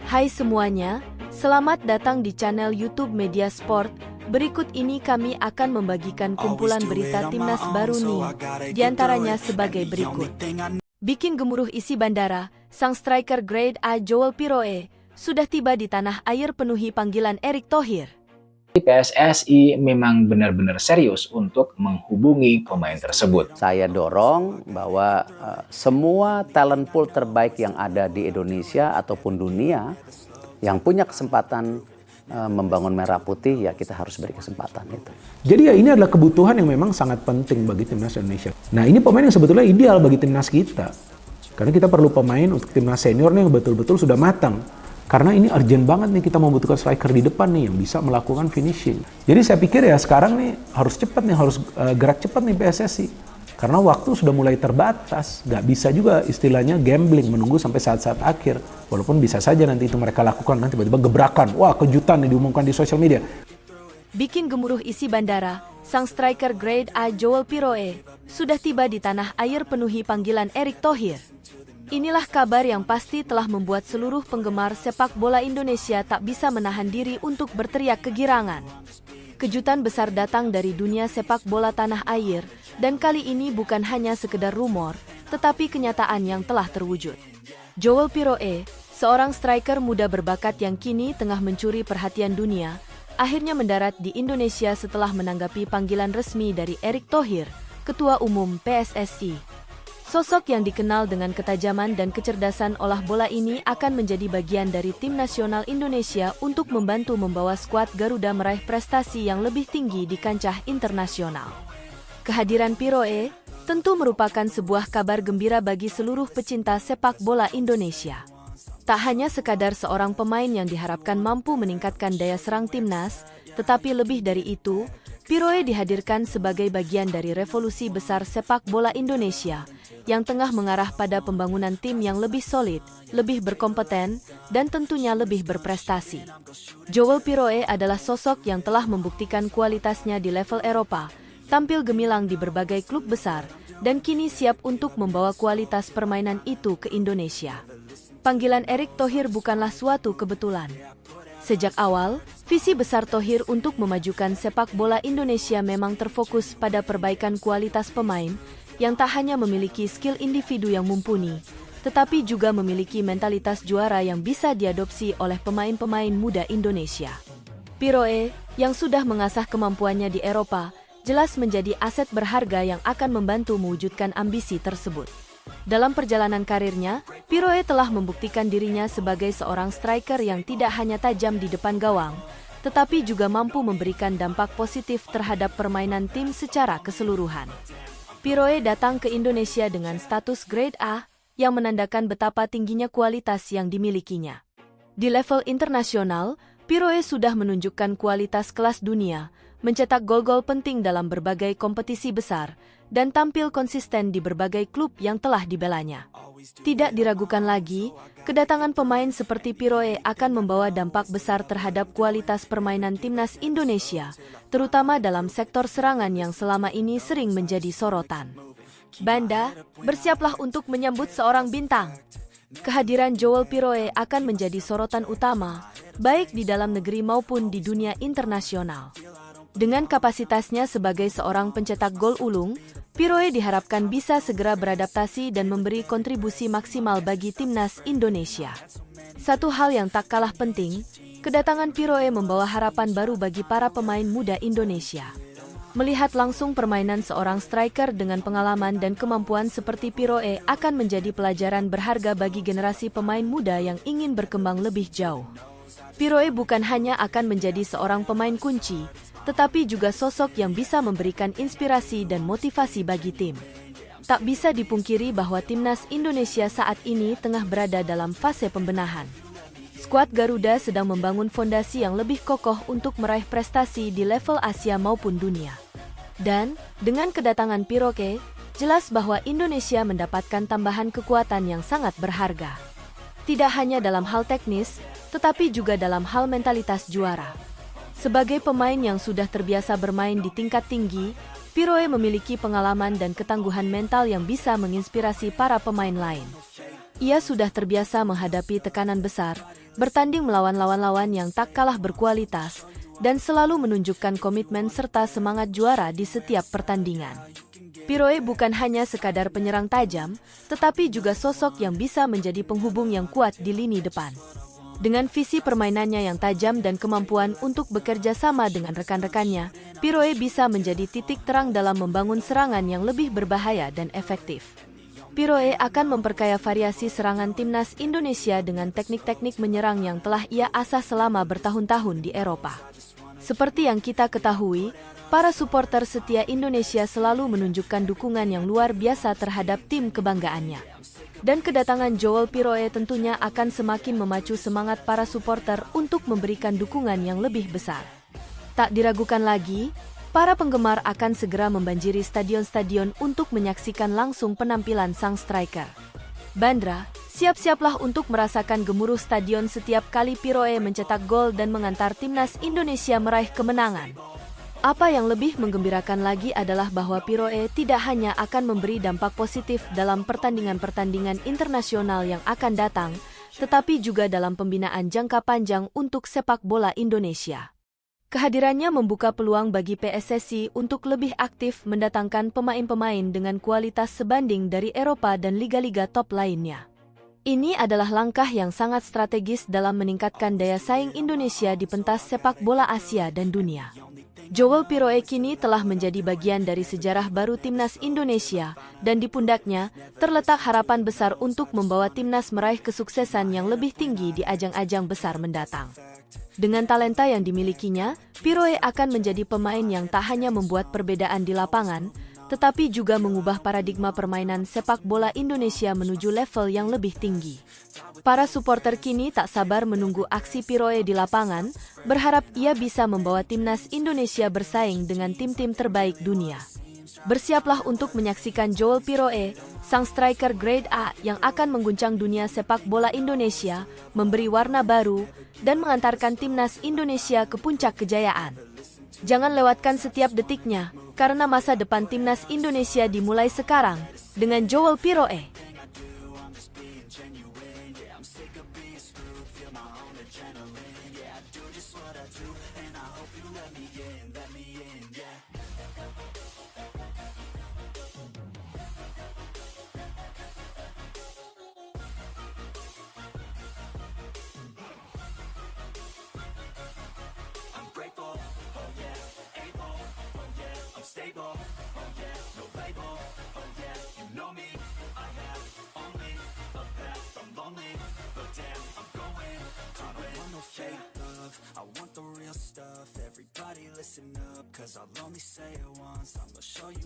Hai semuanya, selamat datang di channel YouTube Media Sport. Berikut ini kami akan membagikan kumpulan berita timnas baru nih, diantaranya sebagai berikut. Bikin gemuruh isi bandara, sang striker grade A Joel Piroe sudah tiba di tanah air penuhi panggilan Erick Thohir. PSSI memang benar-benar serius untuk menghubungi pemain tersebut. Saya dorong bahwa semua talent pool terbaik yang ada di Indonesia ataupun dunia yang punya kesempatan membangun merah putih, ya kita harus beri kesempatan itu. Jadi ya ini adalah kebutuhan yang memang sangat penting bagi timnas Indonesia. Nah ini pemain yang sebetulnya ideal bagi timnas kita. Karena kita perlu pemain untuk timnas senior nih yang betul-betul sudah matang. Karena ini urgent banget nih, kita membutuhkan striker di depan nih yang bisa melakukan finishing. Jadi saya pikir ya sekarang nih harus cepat nih, harus gerak cepat nih PSSI. Karena waktu sudah mulai terbatas, nggak bisa juga istilahnya gambling menunggu sampai saat-saat akhir. Walaupun bisa saja nanti itu mereka lakukan, nanti tiba-tiba gebrakan, wah kejutan nih diumumkan di sosial media. Bikin gemuruh isi bandara, sang striker grade A Joel Piroe sudah tiba di tanah air penuhi panggilan Erick Thohir. Inilah kabar yang pasti telah membuat seluruh penggemar sepak bola Indonesia tak bisa menahan diri untuk berteriak kegirangan. Kejutan besar datang dari dunia sepak bola tanah air, dan kali ini bukan hanya sekedar rumor, tetapi kenyataan yang telah terwujud. Joel Piroe, seorang striker muda berbakat yang kini tengah mencuri perhatian dunia, akhirnya mendarat di Indonesia setelah menanggapi panggilan resmi dari Erick Thohir, Ketua Umum PSSI. Sosok yang dikenal dengan ketajaman dan kecerdasan olah bola ini akan menjadi bagian dari tim nasional Indonesia untuk membantu membawa skuad Garuda meraih prestasi yang lebih tinggi di kancah internasional. Kehadiran Piroe tentu merupakan sebuah kabar gembira bagi seluruh pecinta sepak bola Indonesia. Tak hanya sekadar seorang pemain yang diharapkan mampu meningkatkan daya serang timnas, tetapi lebih dari itu, Piroe dihadirkan sebagai bagian dari revolusi besar sepak bola Indonesia yang tengah mengarah pada pembangunan tim yang lebih solid, lebih berkompeten, dan tentunya lebih berprestasi. Joel Piroe adalah sosok yang telah membuktikan kualitasnya di level Eropa, tampil gemilang di berbagai klub besar, dan kini siap untuk membawa kualitas permainan itu ke Indonesia. Panggilan Erick Thohir bukanlah suatu kebetulan. Sejak awal, visi besar Thohir untuk memajukan sepak bola Indonesia memang terfokus pada perbaikan kualitas pemain yang tak hanya memiliki skill individu yang mumpuni, tetapi juga memiliki mentalitas juara yang bisa diadopsi oleh pemain-pemain muda Indonesia. Piroe, yang sudah mengasah kemampuannya di Eropa, jelas menjadi aset berharga yang akan membantu mewujudkan ambisi tersebut. Dalam perjalanan karirnya, Piroe telah membuktikan dirinya sebagai seorang striker yang tidak hanya tajam di depan gawang, tetapi juga mampu memberikan dampak positif terhadap permainan tim secara keseluruhan. Piroe datang ke Indonesia dengan status grade A, yang menandakan betapa tingginya kualitas yang dimilikinya. Di level internasional, Piroe sudah menunjukkan kualitas kelas dunia, mencetak gol-gol penting dalam berbagai kompetisi besar, dan tampil konsisten di berbagai klub yang telah dibelanya. Tidak diragukan lagi, kedatangan pemain seperti Piroe akan membawa dampak besar terhadap kualitas permainan timnas Indonesia, terutama dalam sektor serangan yang selama ini sering menjadi sorotan. Banda, bersiaplah untuk menyambut seorang bintang. Kehadiran Joel Piroe akan menjadi sorotan utama, baik di dalam negeri maupun di dunia internasional. Dengan kapasitasnya sebagai seorang pencetak gol ulung, Piroe diharapkan bisa segera beradaptasi dan memberi kontribusi maksimal bagi timnas Indonesia. Satu hal yang tak kalah penting, kedatangan Piroe membawa harapan baru bagi para pemain muda Indonesia. Melihat langsung permainan seorang striker dengan pengalaman dan kemampuan seperti Piroe akan menjadi pelajaran berharga bagi generasi pemain muda yang ingin berkembang lebih jauh. Piroe bukan hanya akan menjadi seorang pemain kunci, tetapi juga sosok yang bisa memberikan inspirasi dan motivasi bagi tim. Tak bisa dipungkiri bahwa timnas Indonesia saat ini tengah berada dalam fase pembenahan. Skuad Garuda sedang membangun fondasi yang lebih kokoh untuk meraih prestasi di level Asia maupun dunia. Dan, dengan kedatangan Piroe, jelas bahwa Indonesia mendapatkan tambahan kekuatan yang sangat berharga. Tidak hanya dalam hal teknis, tetapi juga dalam hal mentalitas juara. Sebagai pemain yang sudah terbiasa bermain di tingkat tinggi, Piroe memiliki pengalaman dan ketangguhan mental yang bisa menginspirasi para pemain lain. Ia sudah terbiasa menghadapi tekanan besar, bertanding melawan lawan-lawan yang tak kalah berkualitas, dan selalu menunjukkan komitmen serta semangat juara di setiap pertandingan. Piroe bukan hanya sekadar penyerang tajam, tetapi juga sosok yang bisa menjadi penghubung yang kuat di lini depan. Dengan visi permainannya yang tajam dan kemampuan untuk bekerja sama dengan rekan-rekannya, Piroe bisa menjadi titik terang dalam membangun serangan yang lebih berbahaya dan efektif. Piroe akan memperkaya variasi serangan timnas Indonesia dengan teknik-teknik menyerang yang telah ia asah selama bertahun-tahun di Eropa. Seperti yang kita ketahui, para supporter setia Indonesia selalu menunjukkan dukungan yang luar biasa terhadap tim kebanggaannya. Dan kedatangan Joel Piroe tentunya akan semakin memacu semangat para supporter untuk memberikan dukungan yang lebih besar. Tak diragukan lagi, para penggemar akan segera membanjiri stadion-stadion untuk menyaksikan langsung penampilan sang striker. Bandra, siap-siaplah untuk merasakan gemuruh stadion setiap kali Piroe mencetak gol dan mengantar timnas Indonesia meraih kemenangan. Apa yang lebih menggembirakan lagi adalah bahwa Piroe tidak hanya akan memberi dampak positif dalam pertandingan-pertandingan internasional yang akan datang, tetapi juga dalam pembinaan jangka panjang untuk sepak bola Indonesia. Kehadirannya membuka peluang bagi PSSI untuk lebih aktif mendatangkan pemain-pemain dengan kualitas sebanding dari Eropa dan liga-liga top lainnya. Ini adalah langkah yang sangat strategis dalam meningkatkan daya saing Indonesia di pentas sepak bola Asia dan dunia. Joel Piroe kini telah menjadi bagian dari sejarah baru timnas Indonesia, dan di pundaknya terletak harapan besar untuk membawa timnas meraih kesuksesan yang lebih tinggi di ajang-ajang besar mendatang. Dengan talenta yang dimilikinya, Piroe akan menjadi pemain yang tak hanya membuat perbedaan di lapangan, tetapi juga mengubah paradigma permainan sepak bola Indonesia menuju level yang lebih tinggi. Para supporter kini tak sabar menunggu aksi Piroe di lapangan, berharap ia bisa membawa timnas Indonesia bersaing dengan tim-tim terbaik dunia. Bersiaplah untuk menyaksikan Joel Piroe, sang striker grade A yang akan mengguncang dunia sepak bola Indonesia, memberi warna baru, dan mengantarkan timnas Indonesia ke puncak kejayaan. Jangan lewatkan setiap detiknya, karena masa depan timnas Indonesia dimulai sekarang dengan Joel Piroe. I want the real stuff. Everybody listen up, 'cause I'll only say it once. I'ma show you